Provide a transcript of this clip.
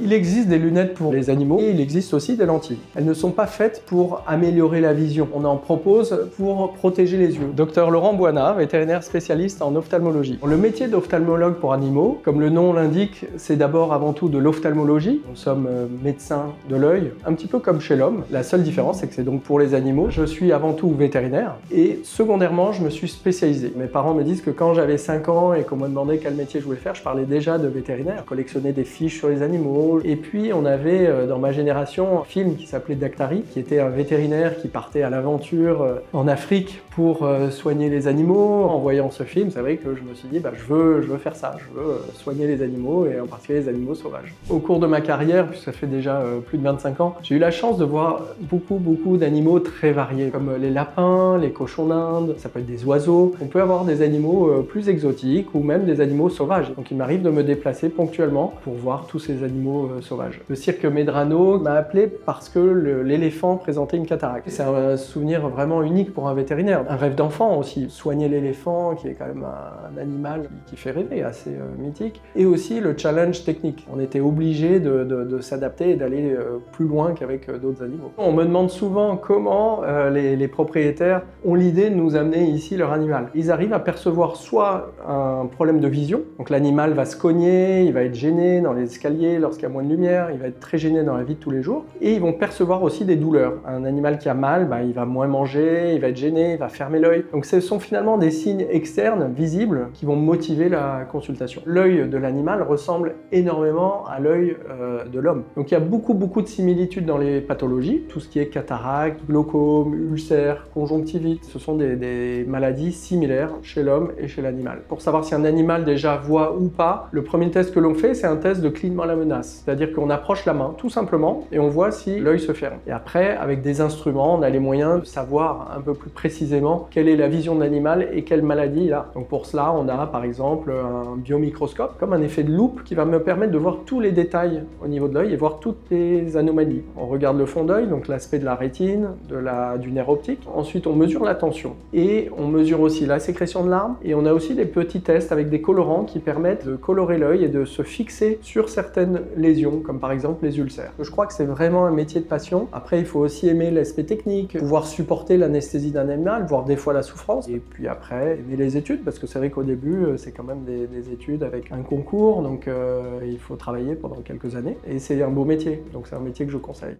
Il existe des lunettes pour les animaux et il existe aussi des lentilles. Elles ne sont pas faites pour améliorer la vision. On en propose pour protéger les yeux. Dr Laurent Boinat, vétérinaire spécialiste en ophtalmologie. Le métier d'ophtalmologue pour animaux, comme le nom l'indique, c'est d'abord avant tout de l'ophtalmologie. Nous sommes médecins de l'œil, un petit peu comme chez l'homme. La seule différence, c'est que c'est donc pour les animaux. Je suis avant tout vétérinaire et secondairement, je me suis spécialisé. Mes parents me disent que quand j'avais 5 ans et qu'on me demandait quel métier je voulais faire, je parlais déjà de vétérinaire. Je collectionnais des fiches sur les animaux. Et puis on avait dans ma génération un film qui s'appelait Daktari, qui était un vétérinaire qui partait à l'aventure en Afrique pour soigner les animaux. En voyant ce film, c'est vrai que je me suis dit je veux faire ça, je veux soigner les animaux et en particulier les animaux sauvages. Au cours de ma carrière, puisque ça fait déjà plus de 25 ans, j'ai eu la chance de voir beaucoup d'animaux très variés, comme les lapins, les cochons d'Inde, ça peut être des oiseaux. On peut avoir des animaux plus exotiques ou même des animaux sauvages. Donc il m'arrive de me déplacer ponctuellement pour voir tous ces animaux sauvages. Le cirque Medrano m'a appelé parce que l'éléphant présentait une cataracte. C'est un souvenir vraiment unique pour un vétérinaire. Un rêve d'enfant aussi. Soigner l'éléphant, qui est quand même un animal qui fait rêver, assez mythique. Et aussi le challenge technique. On était obligé de s'adapter et d'aller plus loin qu'avec d'autres animaux. On me demande souvent comment les propriétaires ont l'idée de nous amener ici leur animal. Ils arrivent à percevoir soit un problème de vision, donc l'animal va se cogner, il va être gêné dans les escaliers lorsqu'il y a moins de lumière, il va être très gêné dans la vie de tous les jours, et ils vont percevoir aussi des douleurs. Un animal qui a mal, il va moins manger, il va être gêné, il va fermer l'œil. Donc ce sont finalement des signes externes, visibles, qui vont motiver la consultation. L'œil de l'animal ressemble énormément à l'œil de l'homme. Donc il y a beaucoup de similitudes dans les pathologies, tout ce qui est cataracte, glaucome, ulcère, conjonctivite, ce sont des maladies similaires chez l'homme et chez l'animal. Pour savoir si un animal déjà voit ou pas, le premier test que l'on fait, c'est un test de clignement à la menace. C'est-à-dire qu'on approche la main, tout simplement, et on voit si l'œil se ferme. Et après, avec des instruments, on a les moyens de savoir un peu plus précisément quelle est la vision de l'animal et quelle maladie il a. Donc pour cela, on a par exemple un biomicroscope, comme un effet de loupe qui va me permettre de voir tous les détails au niveau de l'œil et voir toutes les anomalies. On regarde le fond d'œil, donc l'aspect de la rétine, du nerf optique. Ensuite, on mesure la tension et on mesure aussi la sécrétion de larmes. Et on a aussi des petits tests avec des colorants qui permettent de colorer l'œil et de se fixer sur certaines lésions, comme par exemple les ulcères. Je crois que c'est vraiment un métier de passion. Après, il faut aussi aimer l'aspect technique, pouvoir supporter l'anesthésie d'un animal, voire des fois la souffrance. Et puis après, aimer les études, parce que c'est vrai qu'au début, c'est quand même des études avec un concours, donc il faut travailler pendant quelques années. Et c'est un beau métier, donc c'est un métier que je conseille.